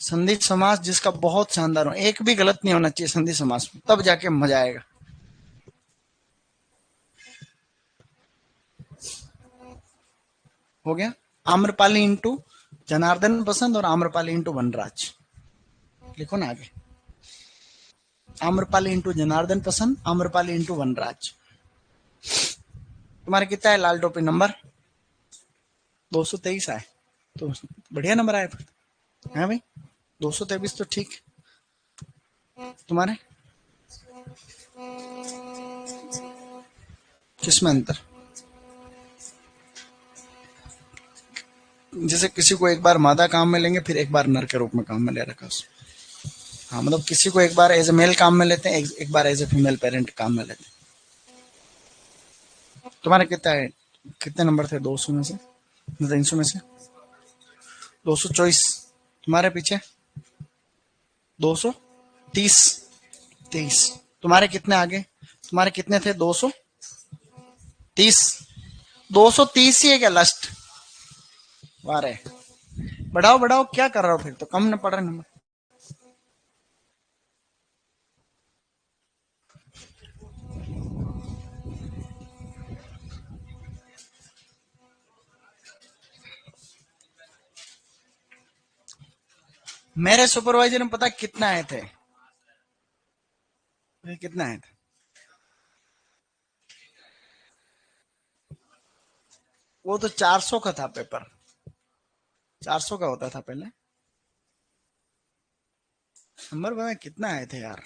संधि समास जिसका बहुत शानदार हो, एक भी गलत नहीं होना चाहिए संधि समास में, तब जाके मजा आएगा। हो गया? आम्रपाली इंटू जनार्दन पसंद और आम्रपाली इंटू वनराज, लिखो ना आगे। आम्रपाली इंटू जनार्दन पसंद, आम्रपाली इंटू वनराज। तुम्हारे कितना है लाल टोपी नंबर? 223 आए, तो बढ़िया नंबर आए फिर। है भाई, 223 तो ठीक। तुम्हारे किसमें अंतर? जैसे किसी को एक बार मादा काम में लेंगे, फिर एक बार नर के रूप में काम में ले रखा उसने। हाँ मतलब किसी को एक बार एज ए मेल काम में लेते हैं, एक बार एज ए फीमेल पेरेंट काम में लेते हैं। तुम्हारे कितना है, कितने नंबर थे 200 में से, 300 में से? 224। तुम्हारे पीछे 230, 23। तुम्हारे कितने आगे? तुम्हारे कितने थे? 230। 230 ही है क्या लास्ट? वारे, बढ़ाओ बढ़ाओ, क्या कर रहे हो? फिर तो कम न पड़ रहे नंबर। मेरे सुपरवाइजर ने पता कितना आए थे? कितना आए थे? वो तो 400 का था पेपर, 400 का होता था पहले। नंबर पता कितना आए थे यार?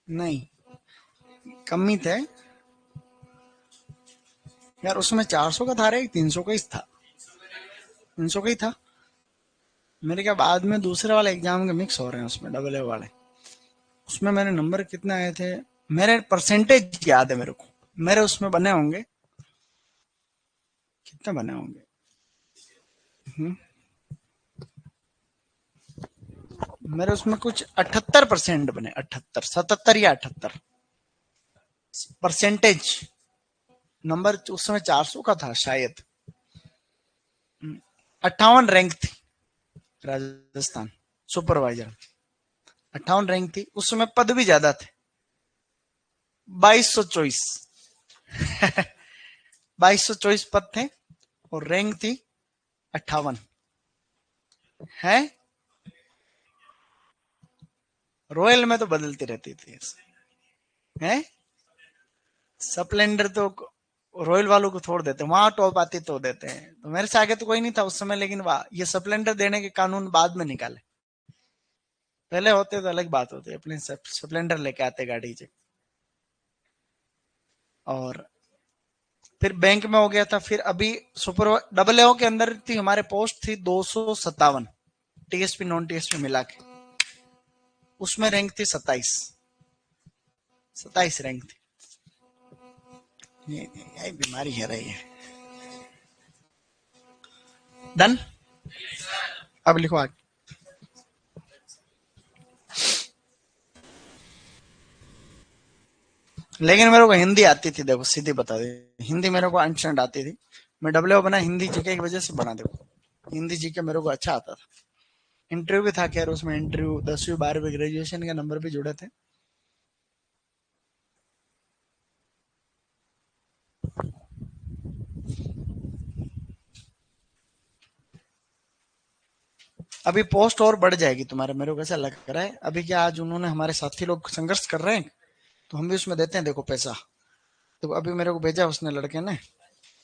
नहीं, कम ही थे यार। उसमें 400 का था रे, 300 का ही था, 300 का ही था। मेरे क्या बाद में दूसरे वाले एग्जाम के मिक्स हो रहे हैं उसमें, डबल ए वाले। उसमें मेरे नंबर कितने आए थे, मेरे परसेंटेज याद है मेरे को। मेरे उसमें बने होंगे, कितने बने होंगे? मेरे उसमें कुछ 78% बने, 78, 77 या 78 परसेंटेज। नंबर उस समय 400 का था शायद। 58 रैंक थी राजस्थान सुपरवाइजर, 58 रैंक थी। उस समय पद भी ज्यादा थे, 2224। 2224 पद थे और रैंक थी 58। है रॉयल में तो बदलती रहती थी। है स्प्लेंडर तो रॉयल वालों को छोड़ देते, वहां टॉप आती तो देते हैं। तो मेरे से आगे तो कोई नहीं था उस समय, लेकिन वाह, ये स्प्लेंडर देने के कानून बाद में निकाले। पहले होते तो अलग बात होती, अपने स्प्लेंडर लेके आते गाड़ी से। और फिर बैंक में हो गया था। फिर अभी सुपर डबल एओ के अंदर थी हमारे पोस्ट थी 257, टीएसपी नॉन टीएसपी मिला के। उसमें रैंक थी 27, 27 रैंक थी। यही बीमारी है रही है। डन, अब लिखो आगे। लेकिन मेरे को हिंदी आती थी, देखो सीधी बता दी, हिंदी मेरे को अंशंट आती थी। मैं डब्ल्यू बना हिंदी जीके की वजह से बना, देखो हिंदी जीके मेरे को अच्छा आता था। इंटरव्यू भी था खैर, उसमें इंटरव्यू 10वीं 12वीं ग्रेजुएशन के नंबर भी जुड़े थे। अभी पोस्ट और बढ़ जाएगी तुम्हारे, मेरे को ऐसा लग रहा है। अभी क्या आज उन्होंने हमारे साथी लोग संघर्ष कर रहे हैं तो हम भी उसमें देते हैं देखो पैसा। तो अभी मेरे को भेजा उसने लड़के ने,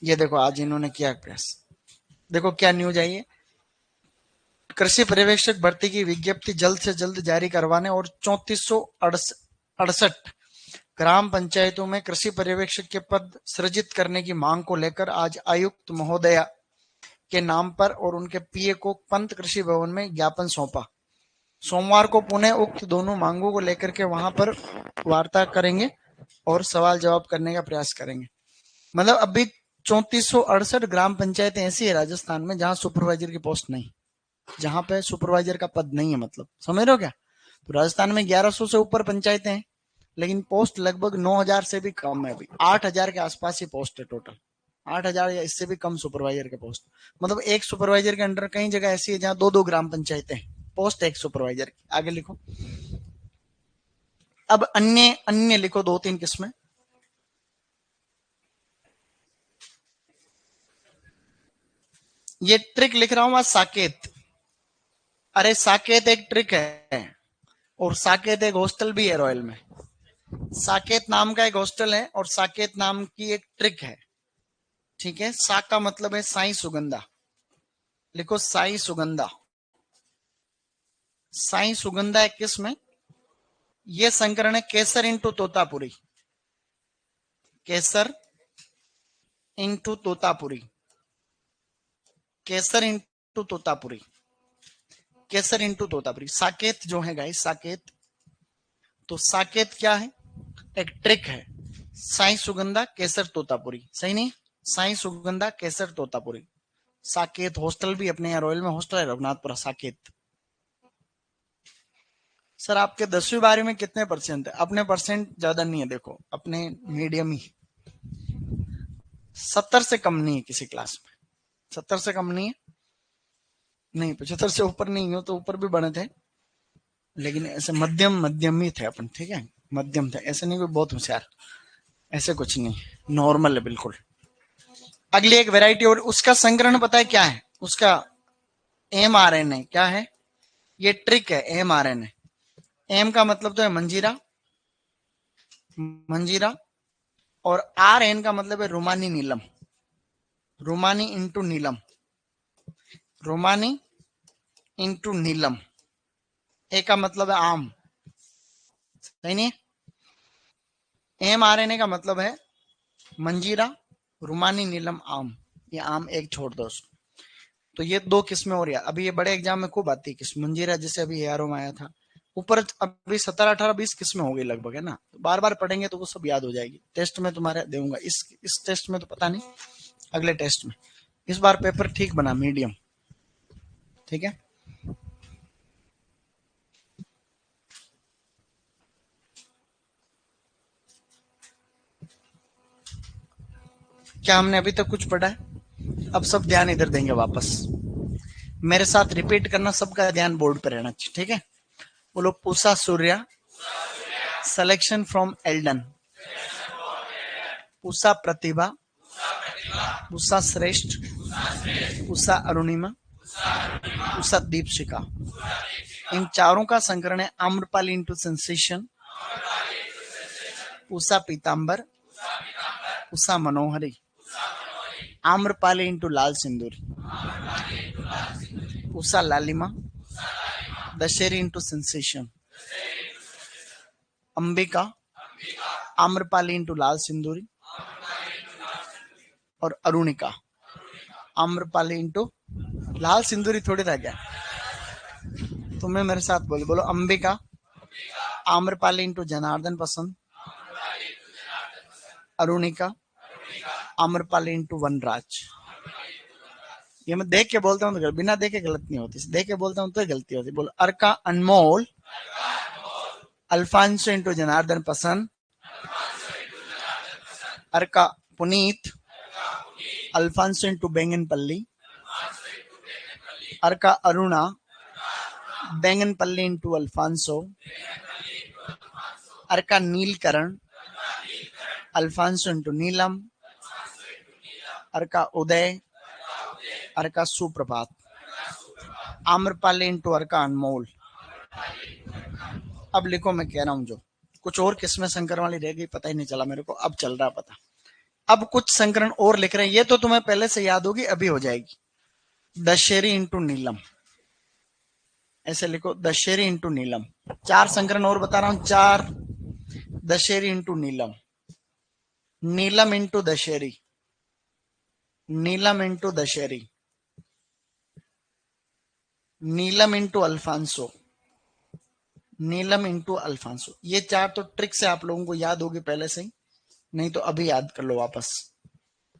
ये देखो आज इन्होंने किया प्रयास। देखो क्या न्यूज आई है, कृषि पर्यवेक्षक भर्ती की विज्ञप्ति जल्द से जल्द जारी करवाने और 3468 ग्राम पंचायतों में कृषि पर्यवेक्षक के पद सृजित करने की मांग को लेकर आज आयुक्त महोदया के नाम पर और उनके पीए को पंत कृषि भवन में ज्ञापन सौंपा। सोमवार को पुनः उक्त दोनों मांगों को लेकर के वहां पर वार्ता करेंगे और सवाल जवाब करने का प्रयास करेंगे। मतलब अभी 3468 ग्राम पंचायतें ऐसी है राजस्थान में जहां सुपरवाइजर की पोस्ट नहीं, जहां पे सुपरवाइजर का पद नहीं है। मतलब समझ रहे हो क्या? तो राजस्थान में 1100 से ऊपर पंचायतें हैं लेकिन पोस्ट लगभग 9000 से भी कम है। अभी 8000 के आसपास ही पोस्ट है टोटल, 8000 या इससे भी कम सुपरवाइजर के पोस्ट। मतलब एक सुपरवाइजर के अंडर कई जगह ऐसी है जहां 2-2 ग्राम पंचायतें हैं, पोस्ट एक सुपरवाइजर की। आगे लिखो। अब अन्य अन्य लिखो 2-3 किस्में। ये ट्रिक लिख रहा हूं आज, साकेत। अरे साकेत एक ट्रिक है और साकेत एक हॉस्टल भी है रॉयल में। साकेत नाम का एक हॉस्टल है और साकेत नाम की एक ट्रिक है। ठीक है, सा का मतलब है साई सुगंधा। लिखो साई सुगंधा। साई सुगंधा एक किस्म है। ये संकरण है केसर इंटू तोतापुरी। केसर इंटू तोतापुरी। केसर इंटू तोतापुरी। केसर इंटू तोतापुरी। साकेत जो है गाइस, साकेत, तो साकेत क्या है? एक ट्रिक है। साई सुगंधा केसर तोतापुरी, सही नहीं? साई सुगंधा केसर तोतापुरी। साकेत हॉस्टल भी अपने यहाँ रॉयल में हॉस्टल है रघुनाथपुरा साकेत। सर आपके 10वीं 12वीं में कितने परसेंट है? अपने परसेंट ज्यादा नहीं है, देखो अपने मीडियम ही। 70 से कम नहीं है किसी क्लास में, 70 से कम नहीं है। नहीं 75 से ऊपर नहीं हो तो ऊपर भी बने थे लेकिन ऐसे मध्यम मध्यम ही थे अपन। ठीक है, मध्यम थे, ऐसे नहीं कोई बहुत होशियार, ऐसे कुछ नहीं, नॉर्मल है बिल्कुल। अगली एक वैरायटी और उसका संकरण पता है क्या है? उसका mRNA क्या है? ये ट्रिक है mRNA। एम का मतलब तो है मंजीरा, मंजीरा, और RN का मतलब है रोमानी नीलम। रोमानी इंटू नीलम, रोमानी इंटू नीलम। ए का मतलब है आम, सही नहीं? mRNA का मतलब है मंजीरा, रोमानी नीलम, आम। ये आम एक छोड़ दो उसको। तो ये 2 किस्में और यार अभी ये बड़े एग्जाम में खूब आती है किस्म। मंजीरा जैसे अभी एआरओ में आया था, ऊपर अभी 17 18 20 किस्में हो गई लगभग, है ना? तो बार बार पढ़ेंगे तो वो सब याद हो जाएगी। टेस्ट में तुम्हारे दूंगा, इस टेस्ट में तो पता नहीं, अगले टेस्ट में। इस बार पेपर ठीक बना, मीडियम। ठीक है, क्या हमने अभी तक कुछ पढ़ा है? अब सब ध्यान इधर देंगे वापस, मेरे साथ रिपीट करना, सबका ध्यान बोर्ड पर रहना चाहिए। ठीक है, बोलो Pusa Surya, selection from Eldon, Pusa Pratibha, Pusa Shreshtha, Pusa Arunima, Pusa Deepshikha. इन चारों का संकरण है Amrapali into sensation, Pusa Pitambar, Pusa Manohari, Amrapali into Lal Sindoori, Pusa Lalima, Dasheri into sensation, Ambika, Amrapali into Lal Sindoori, और अरुणिका, आम्रपाली इंटू लाल सिंदूरी। थोड़ी रह गया, तुम्हें मेरे साथ बोलो, बोलो अंबिका, आम्रपाली इंटू जनार्दन पसंद, अरुणिका, आम्रपाली इंटू वनराज। ये मैं देख के बोलता हूँ तो बिना देखे गलत नहीं होती, देख के बोलता हूँ तो गलती होती। बोलो अर्का अनमोल, अल्फांसो इंटू जनार्दन पसंद, अर्का पुनीत, अल्फांसो इंटू बेंगनपल्ली, अर्का अरुणा, बेंगनपल्ली इंटू अल्फांसो, अर्का नीलकरण, अल्फांसो इंटू नीलम, अर्का उदय, अर्का सुप्रभात। आम्रपाली इंटू अर्का अनमोल। अब लिखो, मैं कह रहा हूं जो कुछ और किस्में संकरण वाली रह गई, पता ही नहीं चला मेरे को, अब चल रहा पता। अब कुछ संकरण और लिख रहे हैं, ये तो तुम्हें पहले से याद होगी, अभी हो जाएगी। दशहरी इंटू नीलम, ऐसे लिखो, दशहरी इंटू नीलम। 4 संकरण और बता रहा हूं, 4 दशहरी इंटू नीलम, नीलम इंटू दशहरी, नीलम इंटू दशहरी, नीलम इंटू अल्फांसो, नीलम इंटू अल्फांसो। ये 4 तो ट्रिक से आप लोगों को याद होगी पहले से ही, नहीं तो अभी याद कर लो वापस।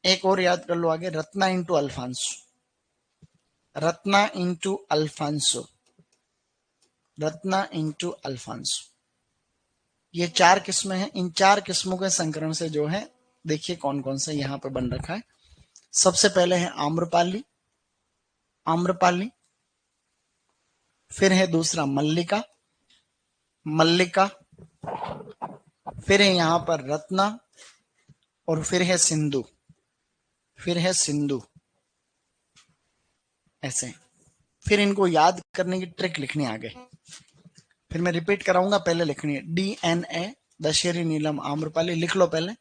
एक और याद कर लो आगे, Ratna into Alphonso, Ratna into Alphonso, Ratna into Alphonso. ये 4 किस्में हैं। इन 4 किस्मों के संकरण से जो है, देखिए कौन कौन सा यहां पे बन रखा है। सबसे पहले है आम्रपाली, आम्रपाली, फिर है दूसरा मल्लिका, मल्लिका, फिर है यहां पर रत्ना, और फिर है सिंधु, फिर है सिंधु, ऐसे। फिर इनको याद करने की ट्रिक लिखनी आगे, फिर मैं रिपीट कराऊंगा, पहले लिखनी है DNA दशहरी नीलम आम्रपाली, लिख लो पहले।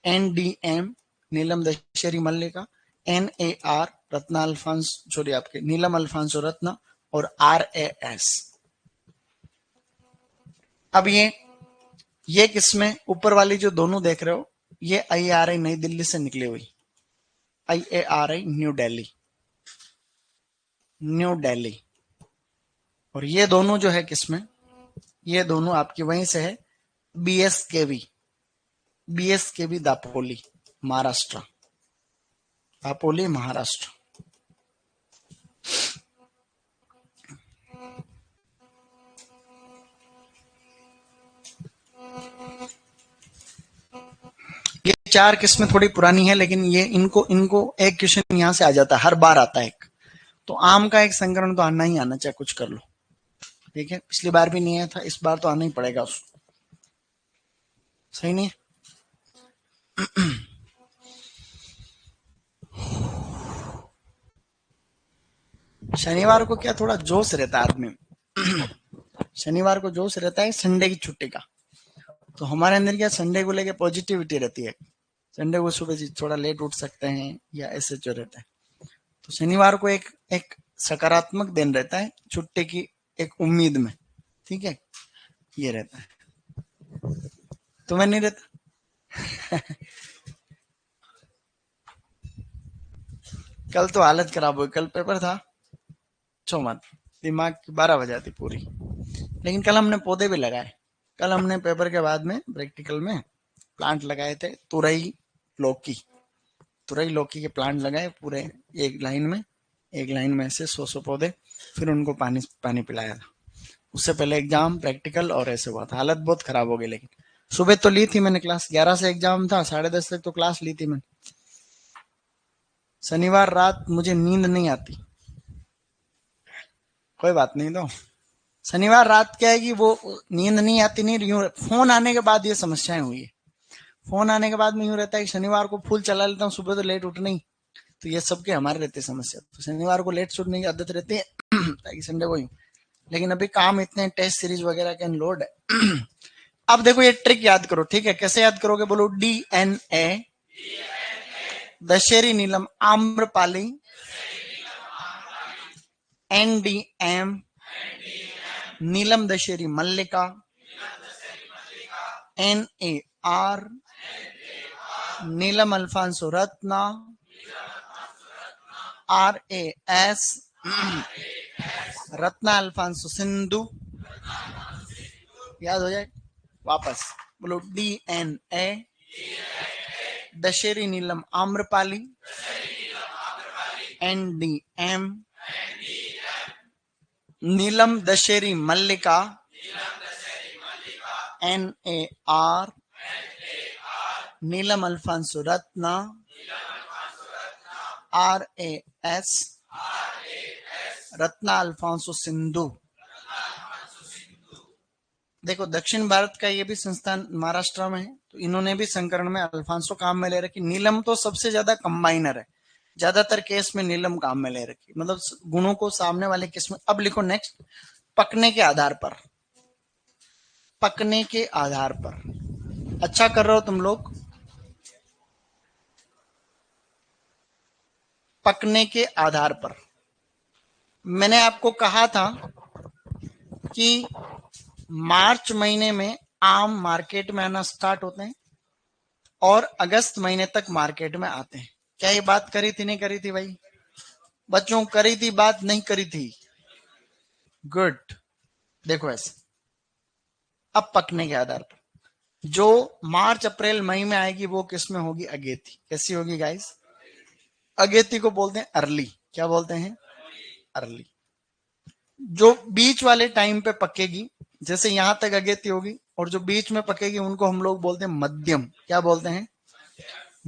NDM Neelam Dasheri Mallika, NAR Ratna Alphonse, sorry आपके नीलम अल्फांसो रत्ना, और RAS। अब ये किसमें ऊपर वाली जो दोनों देख रहे हो, ये IARI नई दिल्ली से निकली हुई, IARI new Delhi, new Delhi. और ये दोनों जो है किसमें, ये दोनों आपकी वहीं से है, BSKV, BSKV दापोली महाराष्ट्र, दापोली महाराष्ट्र। ये 4 किस्में थोड़ी पुरानी है, लेकिन ये इनको इनको एक क्वेश्चन यहां से आ जाता है, हर बार आता है एक। तो आम का एक संकरण तो आना ही आना, चाहे कुछ कर लो, ठीक है। पिछली बार भी नहीं आया था, इस बार तो आना ही पड़ेगा उसको, सही नहीं है? शनिवार को क्या थोड़ा जोश रहता है आदमी में। शनिवार को जोश रहता है संडे की छुट्टी का, तो हमारे अंदर क्या संडे को लेके पॉजिटिविटी रहती है। संडे को सुबह थोड़ा लेट उठ सकते हैं, या ऐसे जो रहता है। तो शनिवार को एक एक सकारात्मक दिन रहता है, छुट्टी की एक उम्मीद में, ठीक है, ये रहता है। तुम्हें नहीं रहता? कल तो हालत खराब हुई, कल पेपर था, छो मत, दिमाग की 12 बजा थी पूरी। लेकिन कल हमने पौधे भी लगाए, कल हमने पेपर के बाद में प्रैक्टिकल में प्लांट लगाए थे, तुरई लौकी, तुरई लौकी के प्लांट लगाए पूरे एक लाइन में से 100 पौधे, फिर उनको पानी पानी पिलाया था। उससे पहले एग्जाम प्रैक्टिकल और ऐसे हुआ था, हालत बहुत खराब हो गई। लेकिन सुबह तो ली थी मैंने क्लास, 11 से एग्जाम था, 10:30 तक तो क्लास ली थी मैंने। शनिवार रात मुझे नींद नहीं आती, कोई बात नहीं। तो शनिवार रात क्या है कि वो नींद नहीं आती, नहीं यूं फोन आने के बाद ये समस्याएं हुई है। फोन आने के बाद में यूं रहता है कि शनिवार को फुल चला लेता हूँ, सुबह तो लेट उठना ही, तो ये सबके हमारे रहते समस्या। तो शनिवार को लेट सोने की आदत रहती है ताकि संडे को ही। लेकिन अभी काम इतने टेस्ट सीरीज वगैरह के लोड है। अब देखो ये ट्रिक याद करो, ठीक है, कैसे याद करोगे, बोलो। DNA Dasheri Neelam Amrapali, NDM Neelam Dasheri Mallika, NAR Neelam Alphonso Ratna, RAS Ratna Alphonso Sindhu. याद हो जाए वापस, बोलो। DNA Dasheri Neelam Amrapali, NDM Neelam Dasheri Mallika, NAR Neelam Alphonso Ratna, RAS Ratna Alphonso Sindhu. देखो दक्षिण भारत का ये भी संस्थान महाराष्ट्र में है, तो इन्होंने भी संकरण में अल्फांसो काम में ले रखी। नीलम तो सबसे ज्यादा कंबाइनर है, ज्यादातर केस में नीलम काम में ले रखी, मतलब गुणों को सामने वाले केस में। अब लिखो नेक्स्ट, पकने के आधार पर, पकने के आधार पर। अच्छा कर रहे हो तुम लोग। पकने के आधार पर मैंने आपको कहा था कि मार्च महीने में आम मार्केट में आना स्टार्ट होते हैं और अगस्त महीने तक मार्केट में आते हैं। क्या ये बात करी थी नहीं करी थी भाई बच्चों? करी थी बात नहीं करी थी? गुड। देखो ऐसे, अब पकने के आधार पर जो मार्च अप्रैल मई में आएगी वो किस में होगी? अगेती। कैसी होगी गाइस? अगेती को बोलते हैं अर्ली। क्या बोलते हैं? अर्ली। जो बीच वाले टाइम पे पकेगी, जैसे यहां तक अगेती होगी, और जो बीच में पकेगी उनको हम लोग बोलते हैं मध्यम। क्या बोलते हैं?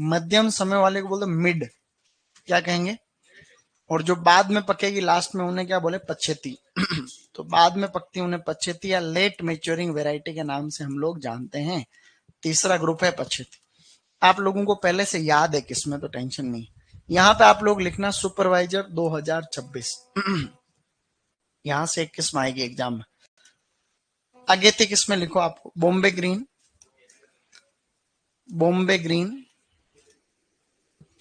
मध्यम समय वाले को बोलते हैं मिड। क्या कहेंगे? और जो बाद में पकेगी लास्ट में, उन्हें क्या बोले? पछेती। तो बाद में पकती उन्हें पछेती या लेट मेच्योरिंग वेराइटी के नाम से हम लोग जानते हैं। तीसरा ग्रुप है पछेती। आप लोगों को पहले से याद है किसमें, तो टेंशन नहीं। यहां पे आप लोग लिखना सुपरवाइजर 2026। यहां से एक किस्म आएगी एग्जाम में। अगेती किस्में लिखो आपको, Bombay green, Bombay green,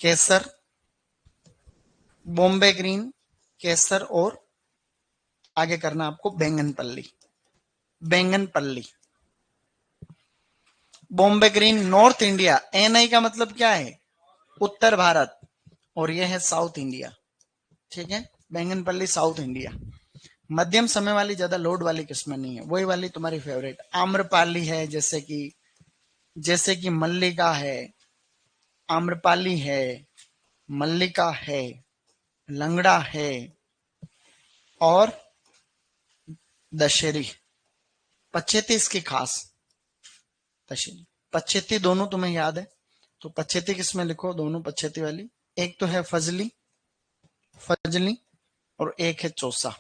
Kesar, Bombay green, Kesar, और आगे करना आपको Banganapalli. Banganapalli. Bombay green north India, NI का मतलब क्या है? उत्तर भारत, और यह है साउथ इंडिया। ठीक है, बैंगन पल्ली साउथ इंडिया। मध्यम समय वाली, ज्यादा लोड वाली किस्में नहीं है, वही वाली तुम्हारी फेवरेट आम्रपाली है, जैसे कि मल्लिका है, आम्रपाली है, मल्लिका है, लंगड़ा है, और दशहरी। पछेती इसकी खास, दशहरी पछेती दोनों तुम्हें याद है, तो पछेती किसमें लिखो? दोनों पछेती वाली। एक तो है फजली, फजली, और एक है चौसा।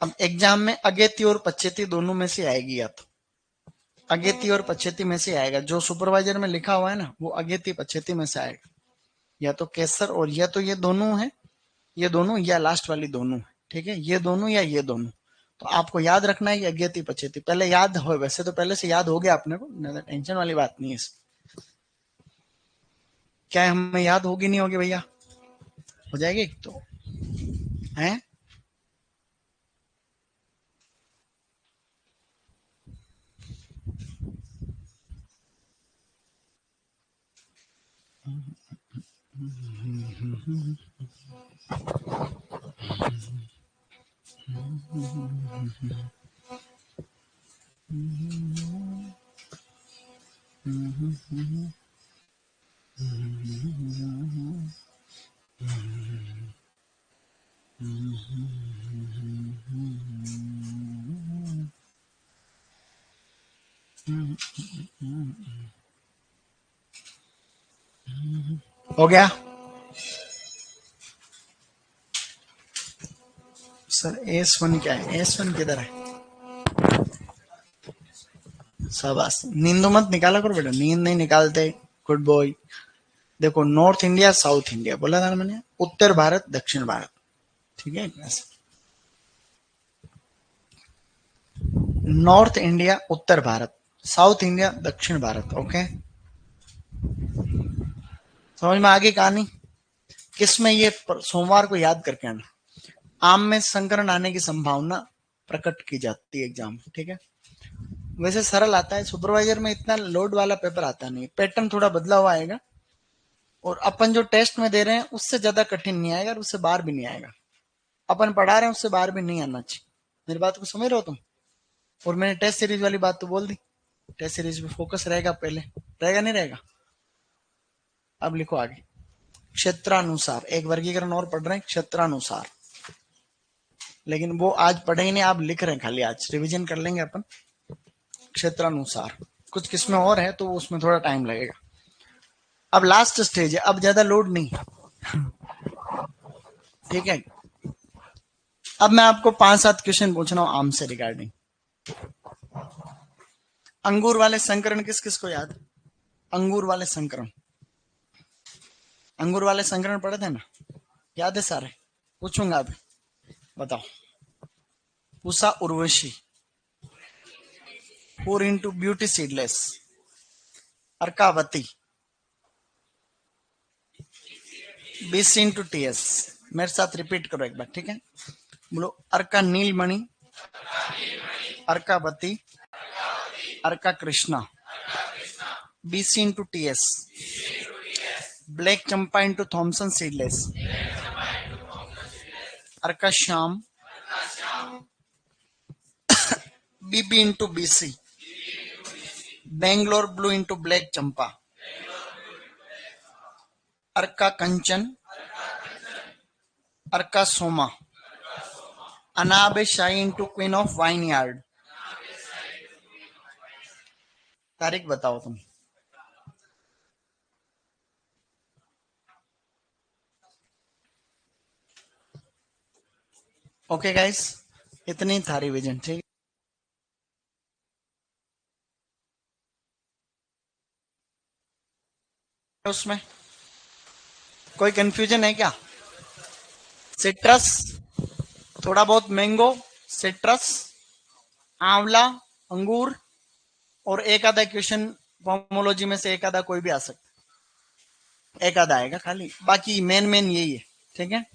अब एग्जाम में अगेती और पछेती दोनों में से आएगी, या तो अगेती और पछेती में से आएगा। जो सुपरवाइजर में लिखा हुआ है ना, वो अगेती पछेती में से आएगा। या तो केसर, और या तो ये दोनों है, ये दोनों, या लास्ट वाली दोनों है। ठीक है, ये दोनों या ये दोनों। तो आपको याद रखना है कि अगेती पछेती पहले याद हो, वैसे तो पहले से याद हो गया आपने को, टेंशन वाली बात नहीं है। क्या हमें याद होगी नहीं होगी भैया? हो जाएगी तो है। हो गया सर? S1 क्या है? S1 किधर है? शाबाश, नींद मत निकाला करो बेटा, नींद नहीं निकालते। Good boy. देखो, नॉर्थ इंडिया साउथ इंडिया बोला था ना मैंने, उत्तर भारत दक्षिण भारत। ठीक है, नॉर्थ इंडिया उत्तर भारत, साउथ इंडिया दक्षिण भारत। ओके, समझ में आ गई कहानी? किसमें ये सोमवार को याद करके आना। आम में संकरण आने की संभावना प्रकट की जाती है एग्जाम। ठीक है, वैसे सरल आता है, सुपरवाइजर में इतना लोड वाला पेपर आता नहीं, पैटर्न थोड़ा बदला हुआ आएगा, और अपन जो टेस्ट में दे रहे हैं उससे ज्यादा कठिन नहीं आएगा, और उससे बाहर भी नहीं आएगा। अपन पढ़ा रहे हैं उससे बाहर भी नहीं आना चाहिए। मेरी बात को समझ रहे हो तुम? और मैंने टेस्ट सीरीज वाली बात तो बोल दी, टेस्ट सीरीज पे फोकस रहेगा पहले, रहेगा नहीं रहेगा? अब लिखो आगे, क्षेत्रानुसार एक वर्गीकरण और पढ़ रहे हैं, क्षेत्रानुसार। लेकिन वो आज पढ़े ही नहीं, आप लिख रहे हैं खाली, आज रिवीजन कर लेंगे अपन। क्षेत्रानुसार कुछ किस्में और है, तो उसमें थोड़ा टाइम लगेगा। अब लास्ट स्टेज है, अब ज्यादा लोड नहीं। ठीक है, अब मैं आपको 5-7 क्वेश्चन पूछ रहा हूं आम से रिगार्डिंग। अंगूर वाले संकरण किस किस को याद? अंगूर वाले संकरण, अंगूर वाले संकरण पढ़े थे ना, याद है सारे? पूछूंगा अभी, बताओ। Pusa Urvashi, 4 into beauty seedless, Arkavati, BC into TS। मेरे साथ रिपीट करो एक बार, ठीक है? बोलो, Arka Neelamani, Arkavati, Arka Krishna, BC into TS, black Champa into Thompson seedless, Arka Shyam, BB into BC, Bangalore blue into black Champa, Arka Kanchan, Arka Soma, Anab-e Shahi into queen of vineyard. तारीख बताओ तुम। ओके गाइस, इतनी था रिवीजन, ठीक है? उसमें कोई कंफ्यूजन है क्या? सिट्रस, थोड़ा बहुत मैंगो, सिट्रस, आंवला, अंगूर, और एक आधा क्वेश्चन पोमोलॉजी में से एक आधा कोई भी आ सकता है, एक आधा आएगा खाली, बाकी मेन मेन यही है, ठीक है?